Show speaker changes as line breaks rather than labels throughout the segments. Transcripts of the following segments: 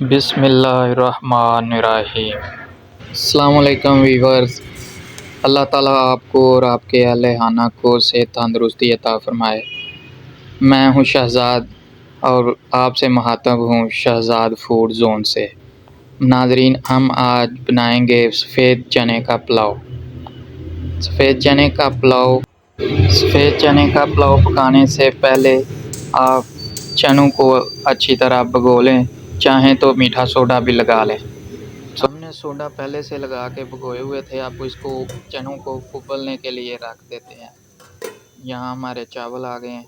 बिस्मिल्लाहिर्रहमानिर्रहीम। अस्सलाम वालेकुम वीवर्स। अल्लाह ताला आपको और आपके अहले खाना को सेहत तंदुरुस्ती अता फ़रमाए। मैं हूँ शहज़ाद और आपसे मुखातब हूँ शहज़ाद फूड ज़ोन से। नाज़रीन, हम आज बनाएंगे सफ़ेद चने का पुलाव। सफ़ेद चने का पुलाव पकाने से पहले आप चनों को अच्छी तरह भिगो लें, चाहें तो मीठा सोडा भी लगा लें। हमने सोडा पहले से लगा के भिगोए हुए थे। अब इसको चनों को उबलने के लिए रख देते हैं। यहाँ हमारे चावल आ गए हैं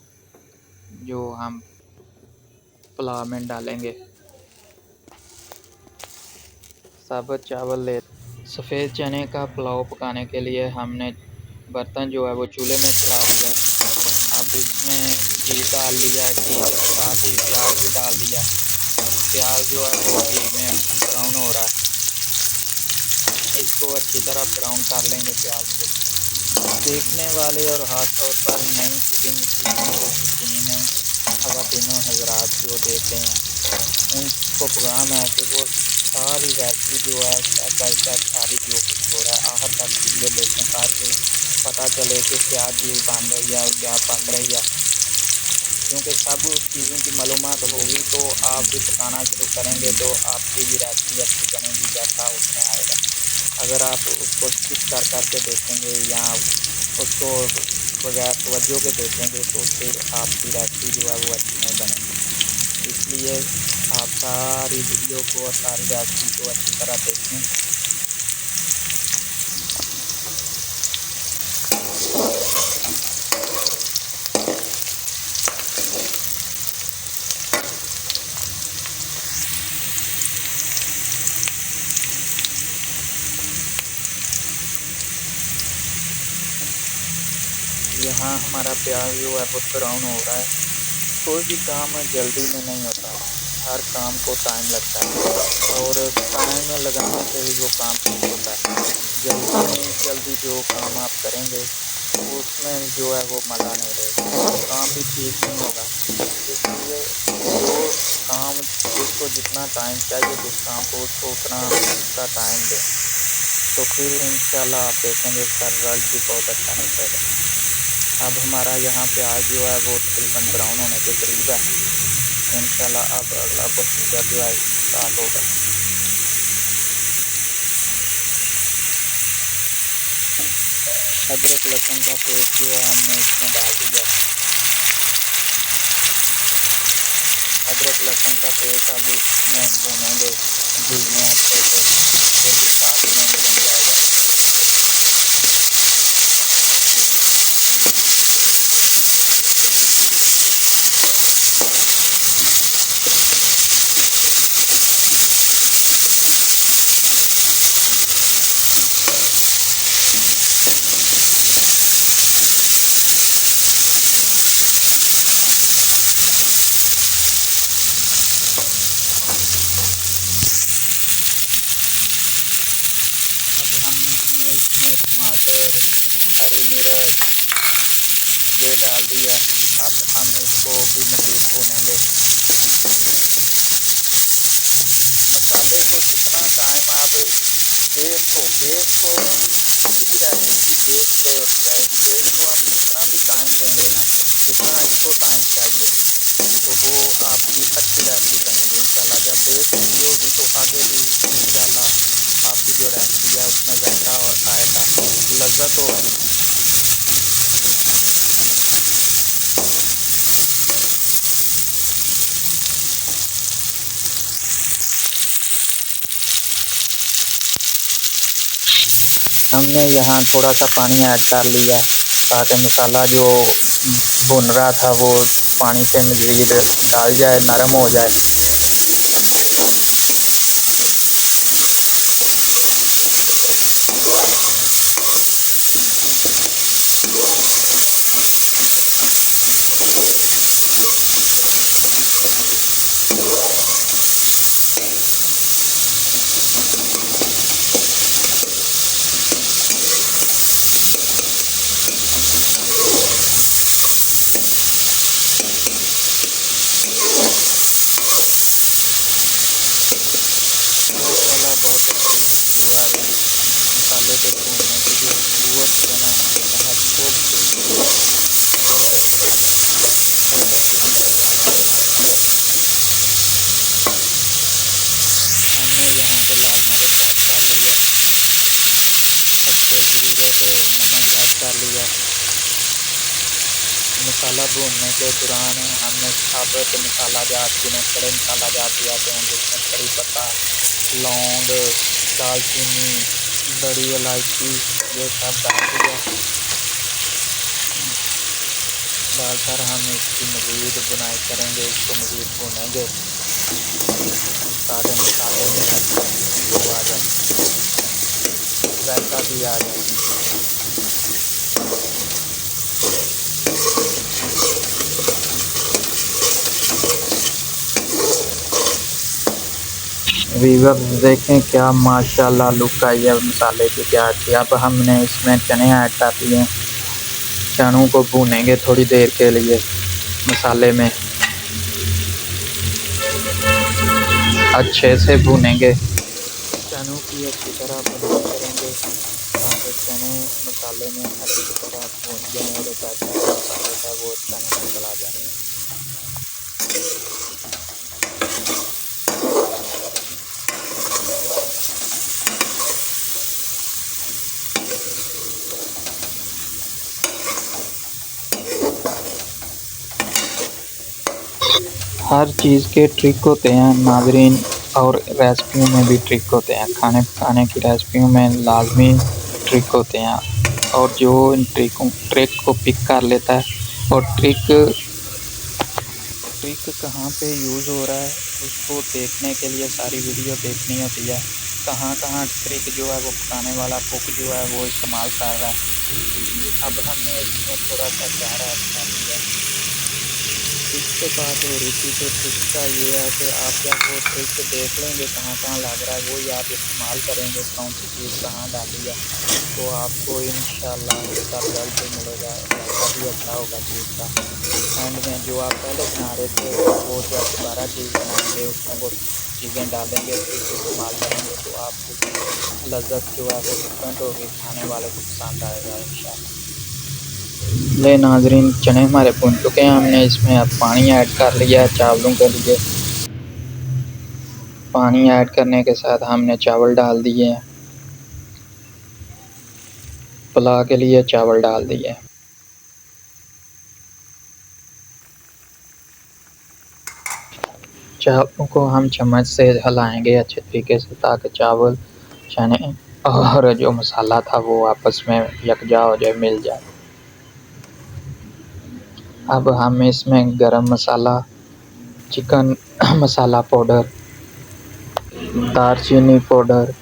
जो हम पुलाव में डालेंगे। साबुत चावल ले। सफ़ेद चने का पुलाव पकाने के लिए हमने बर्तन जो है वो चूल्हे में चढ़ा दिया। अब इसमें घी डाल लिया, घी के साथ ही प्याज भी डाल दिया। प्याज जो है वो घी में ब्राउन हो रहा है, इसको अच्छी तरह ब्राउन कर लेंगे प्याज को। देखने वाले और हाथ तौर पर नई कुकिंग सीखने के शौकीन ख़वातीनो हज़रात जो देते हैं, उनको पैगाम है कि वो सारी रेसिपी जो है स्टेप बाय स्टेप सारी जो कुछ हो रहा है आखिर तक वीडियो देखें, ताकि पता चले कि क्या चीज़ बन रही है और क्या पक रही है। क्योंकि सब चीज़ों की मालूमात होगी तो आप भी पकाना शुरू करेंगे तो आपकी भी रेसिपी अच्छी बनेगी जैसा उसमें आएगा। अगर आप उसको स्किप कर के देखेंगे या उसको बगैर तवज्जो के देखेंगे तो फिर आपकी रेसिपी जो है वो अच्छी नहीं बनेगी। इसलिए आप सारी वीडियो को और सारी रेसिपी को अच्छी तरह देखें। यहाँ हमारा प्याज जो है वो ब्राउन हो रहा है। कोई भी काम जल्दी में नहीं होता, हर काम को टाइम लगता है और टाइम लगाने से ही वो काम ठीक होता है। जल्दी जो काम आप करेंगे उसमें जो है वो मज़ा नहीं रहेगा, तो काम भी ठीक नहीं होगा। इसलिए जो काम जिसको जितना टाइम चाहिए जिस काम को उसको उतना उसका टाइम दें, तो फिर इंशाल्लाह आप देखेंगे इसका रिज़ल्ट भी बहुत अच्छा निकलेगा। अब हमारा यहाँ प्याज जो है वो तकरीबन ब्राउन होने के करीब है। इंशाल्लाह अब अगला प्रोसीजर जो है स्टार्ट होगा। अदरक लहसुन का पेस्ट जो है हमने इसमें डाल दिया। अदरक लहसुन का पेस्ट अब इसमें भूनेंगे धीमे आंच पे, फिर भी साथ में भून जाएगा। इसमें टमाटर, हरी मिर्च ये डाल दिया। अब हम इसको भी मज़ीद भूनेंगे। मसाले को जितना टाइम आप बेस को किसी भी रेसिपी की बेस को आप जितना भी टाइम देंगे ना, जितना इसको टाइम चाहिए, तो वो आपकी अच्छी रेसिपी बनेगी इंशाल्लाह। जब बेस अच्छी होगी तो आगे भी इंशाल्लाह आपकी जो रेसिपी है उसमें जायका आएगा, लज़्ज़त होगी। हमने यहाँ थोड़ा सा पानी ऐड कर लिया ताकि मसाला जो भुन रहा था वो पानी से मज़ीद डाल जाए, नरम हो जाए। और मसाले को भूनने की जो खुशबू होती है ना, बहुत खूबसूरत, बहुत अच्छी निकल जाती है। हमने यहाँ पे लाल मिर्च ऐड कर लिया, सबसे ज़रूरत नमक ऐड कर लिया। मसाला भूनने के दौरान हमने साबुत मसाला जात, जिन्हें खड़े मसाला जात भी आते हैं, जिसमें कड़ी पत्ता, लौंग, दालचीनी, बड़ी इलायची, ये सब डाल दिया। डालकर हम इसकी मज़ीद बुनाई करेंगे, इसको मज़ीद भूनेंगे ताकि मसाले में अच्छा खुशबू आ जाए, जायका भी आ जाए। व्यूअर्स देखें क्या माशाल्लाह लुक आई है मसाले की, क्या अच्छी। अब हमने इसमें चने ऐड कर दिए, चनों को भूनेंगे थोड़ी देर के लिए मसाले में, अच्छे से भूनेंगे। चनों की अच्छी तरह भुनाई करेंगे ताकि चने मसाले में अच्छी तरह भून जाएँ और जायका जो मसाले का वो चने में चला जाए। हर चीज़ के ट्रिक होते हैं नाज़रीन, और रेसिपियों में भी ट्रिक होते हैं। खाने पकाने की रेसिपियों में लाजमी ट्रिक होते हैं, और जो इन ट्रिक को पिक कर लेता है, और ट्रिक कहाँ पे यूज़ हो रहा है उसको देखने के लिए सारी वीडियो देखनी होती है। कहाँ कहाँ ट्रिक जो है वो पकाने वाला कुक जो है वो इस्तेमाल कर रहा है। अब हमने इसमें थोड़ा सा चारा ऐड कर दिया। इससे बात हो रही थी, तो ट्रिक का ये है कि आप जब वो ट्रिक देख लेंगे कहाँ कहाँ लग रहा है, वही आप इस्तेमाल करेंगे, कौन सी चीज़ कहाँ डाली है, तो आपको इंशाल्लाह इसका रिज़ल्ट भी मिलेगा, जायका भी अच्छा होगा चीज़ का। एंड में जो आप पहले बना रहे थे, वो जब दोबारा चीज़ बनाएंगे उसमें वो चीज़ें डालेंगे, ट्रिक इस्तेमाल करेंगे, तो आपको लज़्ज़त जो है वो डिफरेंट होगी, खाने वाले को पसंद आएगा इंशाल्लाह। ले नाजरीन, चने हमारे भुन चुके हैं, हमने इसमें अब पानी ऐड कर लिया है चावलों के लिए। पानी ऐड करने के साथ हमने चावल डाल दिए हैं, पुलाव के लिए चावल डाल दिए हैं। चावलों को हम चम्मच से हिलाएंगे अच्छे तरीके से ताकि चावल, चने और जो मसाला था वो आपस में यकजा हो जाए, मिल जाए। अब हम इसमें गरम मसाला, चिकन मसाला पाउडर, दालचीनी पाउडर,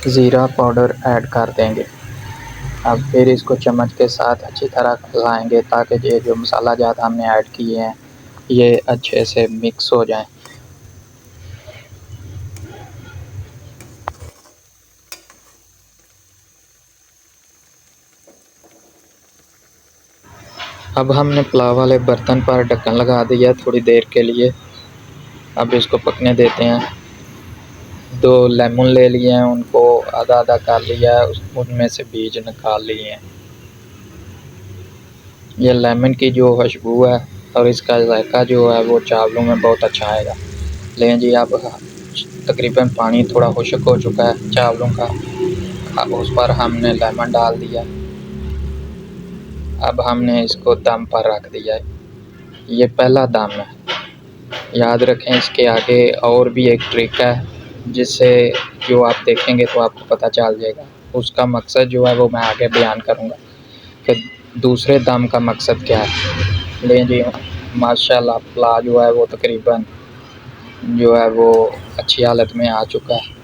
ज़ीरा पाउडर ऐड कर देंगे। अब फिर इसको चम्मच के साथ अच्छी तरह हिलाएंगे ताकि ये जो मसाला जात हमने ऐड किए हैं ये अच्छे से मिक्स हो जाएं। अब हमने पुलाव वाले बर्तन पर ढक्कन लगा दिया थोड़ी देर के लिए। अब इसको पकने देते हैं। 2 लेमन ले लिए हैं, उनको आधा आधा कर लिया है, उनमें से बीज निकाल लिए हैं। ये लेमन की जो खुशबू है और इसका जायका जो है वो चावलों में बहुत अच्छा आएगा। लें जी, अब तकरीबन पानी थोड़ा खुश्क हो चुका है चावलों का, अब उस पर हमने लेमन डाल दिया। अब हमने इसको दम पर रख दिया है, ये पहला दम है। याद रखें इसके आगे और भी एक ट्रिक है जिससे जो आप देखेंगे तो आपको पता चल जाएगा। उसका मकसद जो है वो मैं आगे बयान करूँगा कि दूसरे दम का मकसद क्या है। लें जी, माशाल्लाह पुलाव जो है वो तकरीबन जो है वो अच्छी हालत में आ चुका है।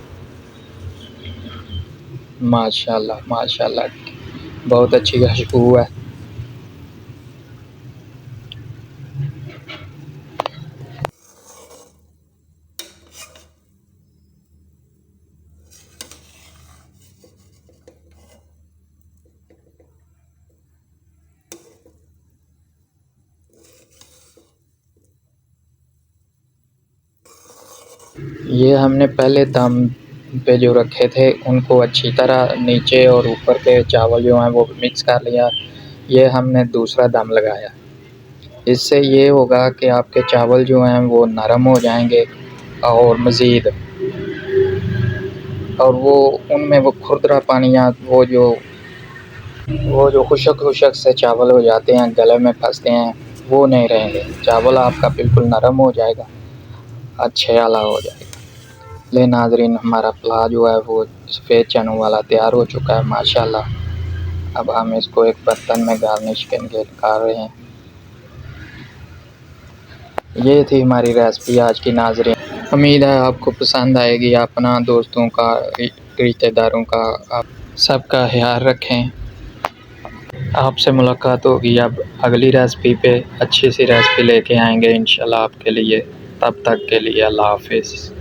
माशाल्लाह माशाल्लाह, बहुत अच्छी खुशबू है। ये हमने पहले दम पे जो रखे थे उनको अच्छी तरह नीचे और ऊपर के चावल जो हैं वो मिक्स कर लिया। ये हमने दूसरा दम लगाया। इससे ये होगा कि आपके चावल जो हैं वो नरम हो जाएंगे और मज़ीद और वो उनमें वो खुरदरा पानी या वो जो खुशक से चावल हो जाते हैं, गले में फंसते हैं, वो नहीं रहेंगे। चावल आपका बिल्कुल नरम हो जाएगा, अच्छे आला हो जाएगा। ले नाज़रीन, हमारा पुलाव जो है वो सफ़ेद चनों वाला तैयार हो चुका है माशाल्लाह। अब हम इसको एक बर्तन में गार्निश के लिए निकाल रहे हैं। ये थी हमारी रेसिपी आज की नाज़रीन। उम्मीद है आपको पसंद आएगी। अपना, दोस्तों का, रिश्तेदारों का, आप सबका ख्याल रखें। आपसे मुलाकात होगी अब अगली रेसिपी पे। अच्छी सी रेसिपी लेके आएंगे इंशाल्लाह आपके लिए। तब तक के लिए अल्लाह हाफ़िज़।